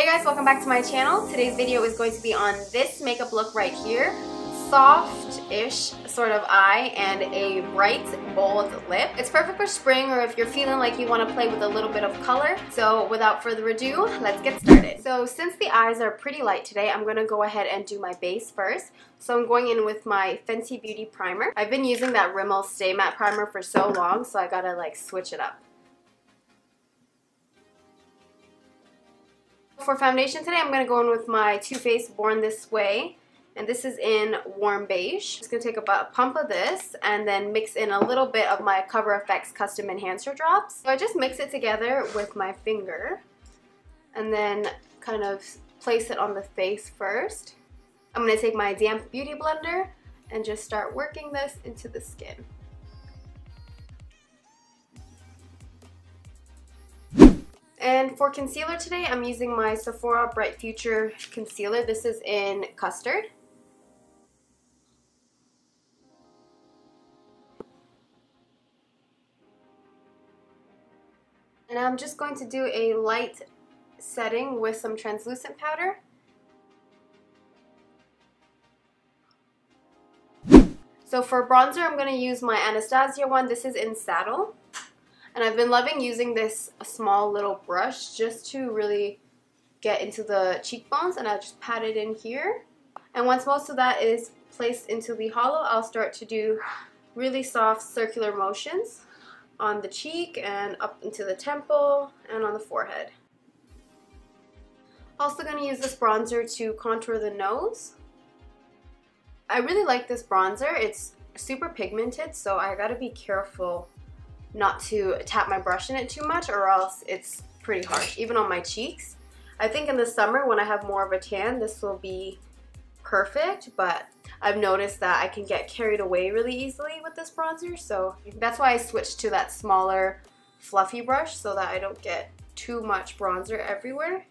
Hey guys, welcome back to my channel. Today's video is going to be on this makeup look right here. Soft-ish sort of eye and a bright, bold lip. It's perfect for spring or if you're feeling like you want to play with a little bit of color. So without further ado, let's get started. So since the eyes are pretty light today, I'm going to go ahead and do my base first. So I'm going in with my Fenty Beauty primer. I've been using that Rimmel Stay Matte primer for so long, so I gotta like switch it up. For foundation today, I'm going to go in with my Too Faced Born This Way, and this is in Warm Beige. I'm just going to take a pump of this and then mix in a little bit of my Cover FX Custom Enhancer Drops. So I just mix it together with my finger and then kind of place it on the face first. I'm going to take my damp beauty blender and just start working this into the skin. And for concealer today, I'm using my Sephora Bright Future Concealer. This is in Custard. And I'm just going to do a light setting with some translucent powder. So for bronzer, I'm going to use my Anastasia one. This is in Saddle. And I've been loving using this small little brush just to really get into the cheekbones, and I just pat it in here. And once most of that is placed into the hollow, I'll start to do really soft circular motions on the cheek and up into the temple and on the forehead. Also going to use this bronzer to contour the nose. I really like this bronzer. It's super pigmented, so I gotta be careful not to tap my brush in it too much or else it's pretty harsh, even on my cheeks. I think in the summer when I have more of a tan, this will be perfect, but I've noticed that I can get carried away really easily with this bronzer, so that's why I switched to that smaller fluffy brush so that I don't get too much bronzer everywhere.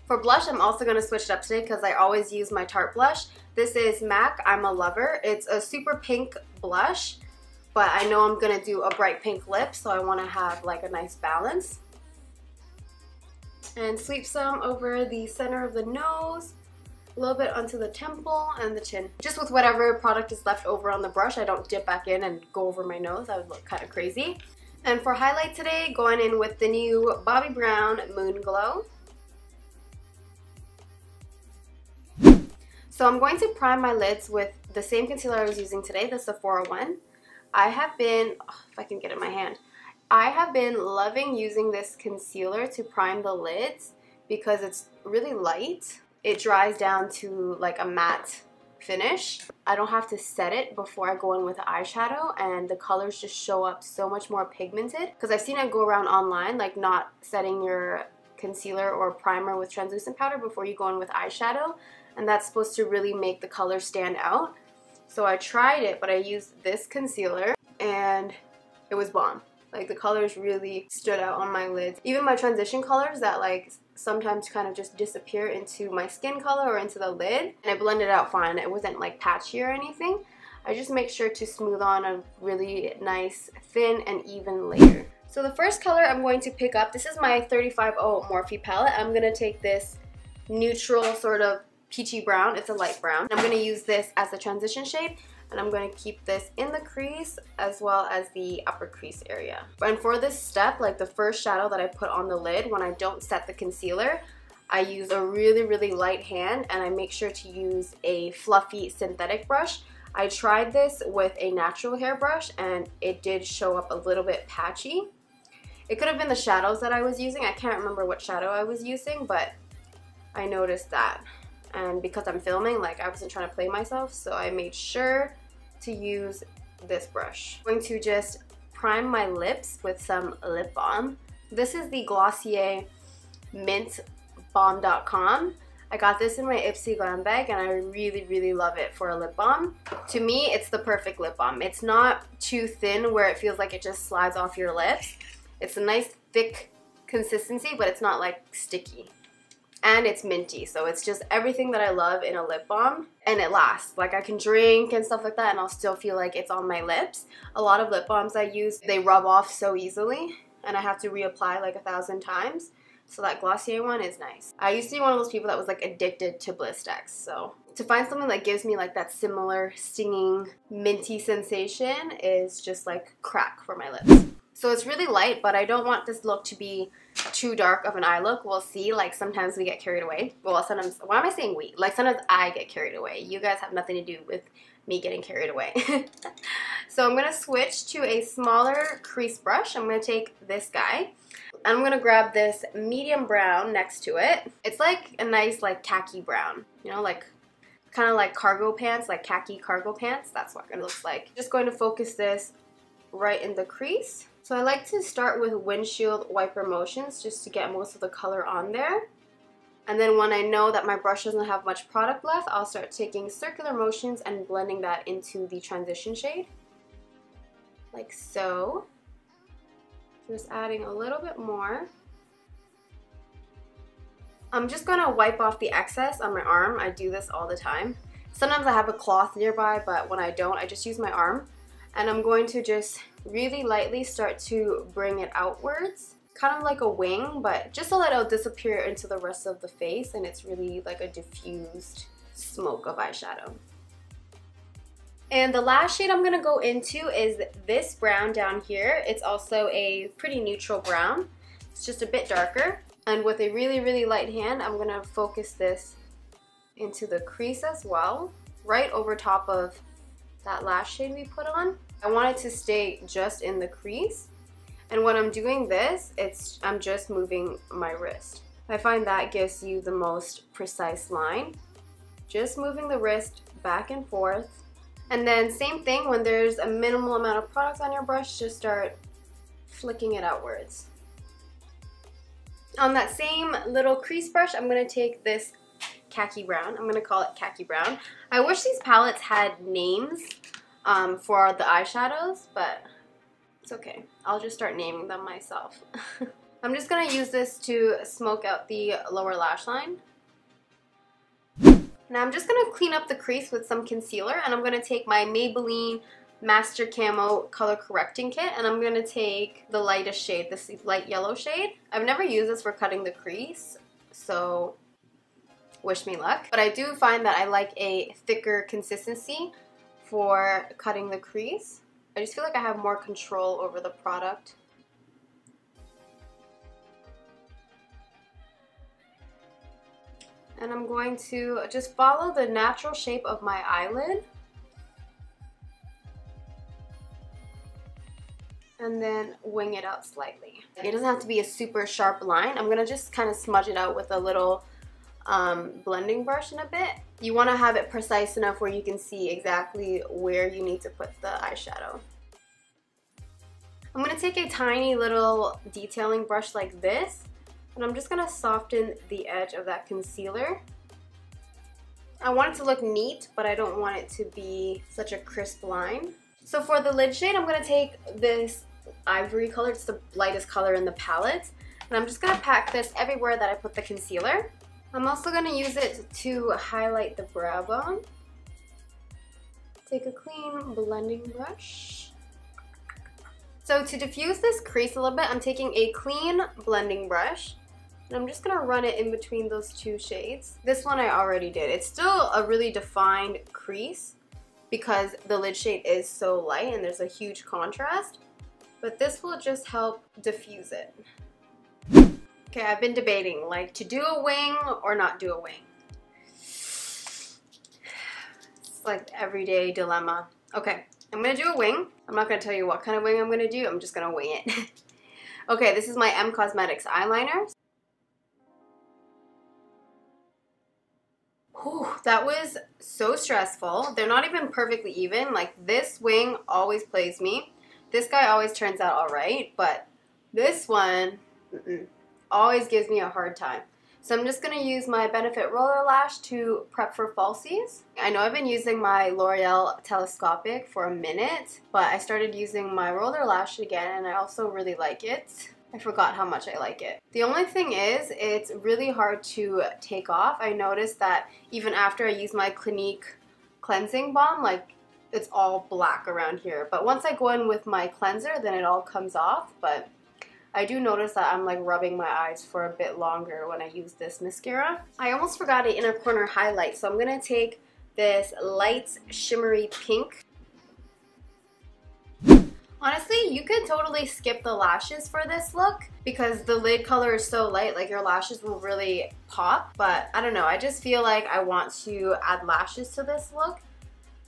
For blush, I'm also going to switch it up today because I always use my Tarte blush. This is MAC I'm a Lover. It's a super pink blush, but I know I'm going to do a bright pink lip, so I want to have like a nice balance. And sweep some over the center of the nose, a little bit onto the temple and the chin. Just with whatever product is left over on the brush, I don't dip back in and go over my nose. That would look kind of crazy. And for highlight today, going in with the new Bobbi Brown Moon Glow. So I'm going to prime my lids with the same concealer I was using today, the Sephora one. I have been, if I can get it in my hand, I have been loving using this concealer to prime the lids because it's really light. It dries down to like a matte finish. I don't have to set it before I go in with eyeshadow, and the colors just show up so much more pigmented. Because I've seen it go around online, like not setting your concealer or primer with translucent powder before you go in with eyeshadow, and that's supposed to really make the color stand out. So I tried it, but I used this concealer and it was bomb. Like the colors really stood out on my lids. Even my transition colors that like sometimes kind of just disappear into my skin color or into the lid, and it blended out fine. It wasn't like patchy or anything. I just make sure to smooth on a really nice thin and even layer. So the first color I'm going to pick up, this is my 350 Morphe palette. I'm going to take this neutral sort of peachy brown. It's a light brown. I'm going to use this as a transition shade, and I'm going to keep this in the crease as well as the upper crease area. And for this step, like the first shadow that I put on the lid, when I don't set the concealer, I use a really light hand, and I make sure to use a fluffy synthetic brush. I tried this with a natural hair brush and it did show up a little bit patchy. It could have been the shadows that I was using. I can't remember what shadow I was using, but I noticed that. And because I'm filming, like I wasn't trying to play myself, so I made sure to use this brush. I'm going to just prime my lips with some lip balm. This is the Glossier Mint Balm.com. I got this in my Ipsy glam bag and I really love it for a lip balm. To me, it's the perfect lip balm. It's not too thin where it feels like it just slides off your lips. It's a nice thick consistency, but it's not like sticky. And it's minty, so it's just everything that I love in a lip balm, and it lasts. Like I can drink and stuff like that and I'll still feel like it's on my lips. A lot of lip balms I use, they rub off so easily and I have to reapply like 1,000 times. So that Glossier one is nice. I used to be one of those people that was like addicted to Blistex, so to find something that gives me like that similar stinging minty sensation is just like crack for my lips. So it's really light, but I don't want this look to be too dark of an eye look. We'll see, like sometimes we get carried away. Well, sometimes, why am I saying we? Like sometimes I get carried away. You guys have nothing to do with me getting carried away. So I'm going to switch to a smaller crease brush. I'm going to take this guy. I'm going to grab this medium brown next to it. It's like a nice like khaki brown, you know, like kind of like cargo pants, like khaki cargo pants. That's what it looks like. Just going to focus this right in the crease. So I like to start with windshield wiper motions just to get most of the color on there. And then when I know that my brush doesn't have much product left, I'll start taking circular motions and blending that into the transition shade. Like so. Just adding a little bit more. I'm just going to wipe off the excess on my arm. I do this all the time. Sometimes I have a cloth nearby, but when I don't, I just use my arm. And I'm going to just really lightly start to bring it outwards. Kind of like a wing, but just so that it'll disappear into the rest of the face and it's really like a diffused smoke of eyeshadow. And the last shade I'm going to go into is this brown down here. It's also a pretty neutral brown. It's just a bit darker. And with a really, really light hand, I'm going to focus this into the crease as well, right over top of that last shade we put on. I want it to stay just in the crease. And when I'm doing this, I'm just moving my wrist. I find that gives you the most precise line. Just moving the wrist back and forth. And then same thing, when there's a minimal amount of product on your brush, just start flicking it outwards. On that same little crease brush, I'm going to take this khaki brown. I'm going to call it khaki brown. I wish these palettes had names for the eyeshadows, but it's okay. I'll just start naming them myself. I'm just going to use this to smoke out the lower lash line. Now I'm just going to clean up the crease with some concealer, and I'm going to take my Maybelline Master Camo Color Correcting Kit, and I'm going to take the lightest shade, this light yellow shade. I've never used this for cutting the crease, so wish me luck. But I do find that I like a thicker consistency for cutting the crease. I just feel like I have more control over the product. And I'm going to just follow the natural shape of my eyelid. And then wing it out slightly. It doesn't have to be a super sharp line. I'm going to just kind of smudge it out with a little blending brush in a bit. You want to have it precise enough where you can see exactly where you need to put the eyeshadow. I'm going to take a tiny little detailing brush like this, and I'm just going to soften the edge of that concealer. I want it to look neat, but I don't want it to be such a crisp line. So for the lid shade, I'm going to take this ivory color. It's the lightest color in the palette. And I'm just going to pack this everywhere that I put the concealer. I'm also going to use it to highlight the brow bone. Take a clean blending brush. So to diffuse this crease a little bit, I'm taking a clean blending brush. And I'm just going to run it in between those two shades. This one I already did. It's still a really defined crease because the lid shade is so light and there's a huge contrast. But this will just help diffuse it. Okay, I've been debating, like, to do a wing or not do a wing. It's like everyday dilemma. Okay, I'm going to do a wing. I'm not going to tell you what kind of wing I'm going to do. I'm just going to wing it. Okay, this is my M Cosmetics eyeliner. Whew, that was so stressful. They're not even perfectly even. Like, this wing always plays me. This guy always turns out alright, but this one always gives me a hard time. So I'm just going to use my Benefit Roller Lash to prep for falsies. I know I've been using my L'Oreal Telescopic for a minute, but I started using my Roller Lash again, and I also really like it. I forgot how much I like it. The only thing is, it's really hard to take off. I noticed that even after I use my Clinique cleansing balm, like, it's all black around here. But once I go in with my cleanser, then it all comes off. But I do notice that I'm like rubbing my eyes for a bit longer when I use this mascara. I almost forgot an inner corner highlight, so I'm going to take this light shimmery pink. Honestly, you could totally skip the lashes for this look because the lid color is so light, like your lashes will really pop. But I don't know, I just feel like I want to add lashes to this look.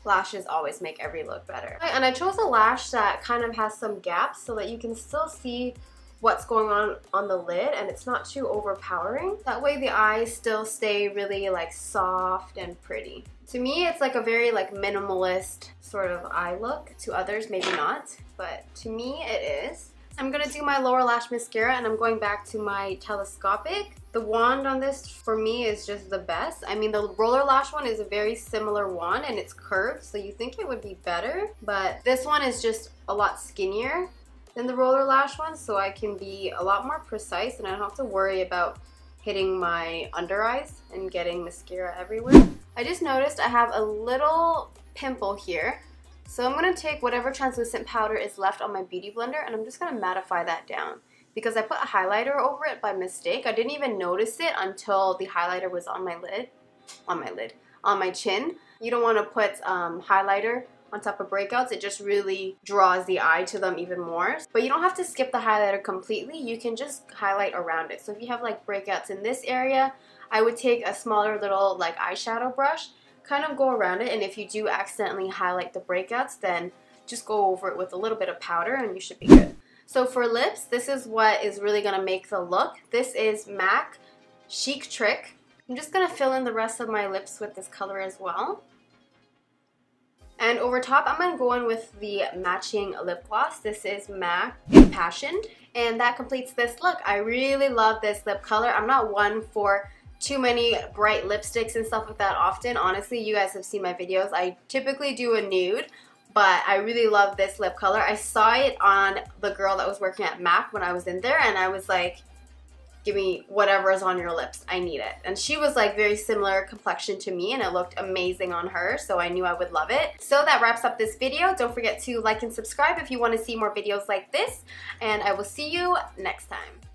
Lashes always make every look better. And I chose a lash that kind of has some gaps so that you can still see what's going on the lid and it's not too overpowering. That way the eyes still stay really like soft and pretty. To me, it's like a very like minimalist sort of eye look. To others, maybe not, but to me it is. I'm gonna do my lower lash mascara and I'm going back to my telescopic. The wand on this for me is just the best. I mean, the roller lash one is a very similar wand and it's curved, so you think it would be better, but this one is just a lot skinnier than the roller lash one, so I can be a lot more precise and I don't have to worry about hitting my under eyes and getting mascara everywhere. I just noticed I have a little pimple here, so I'm going to take whatever translucent powder is left on my beauty blender and I'm just going to mattify that down because I put a highlighter over it by mistake. I didn't even notice it until the highlighter was on my chin. You don't want to put highlighter on top of breakouts. It just really draws the eye to them even more. But you don't have to skip the highlighter completely. You can just highlight around it. So if you have like breakouts in this area, I would take a smaller little like eyeshadow brush, kind of go around it, and if you do accidentally highlight the breakouts, then just go over it with a little bit of powder and you should be good. So for lips, this is what is really going to make the look. This is MAC Chic Trick. I'm just going to fill in the rest of my lips with this color as well. And over top, I'm going to go in with the matching lip gloss. This is MAC Impassioned, and that completes this look. I really love this lip color. I'm not one for too many bright lipsticks and stuff like that often. Honestly, you guys have seen my videos. I typically do a nude, but I really love this lip color. I saw it on the girl that was working at MAC when I was in there, and I was like, give me whatever is on your lips, I need it. And she was like very similar complexion to me and it looked amazing on her, so I knew I would love it. So that wraps up this video. Don't forget to like and subscribe if you want to see more videos like this, and I will see you next time.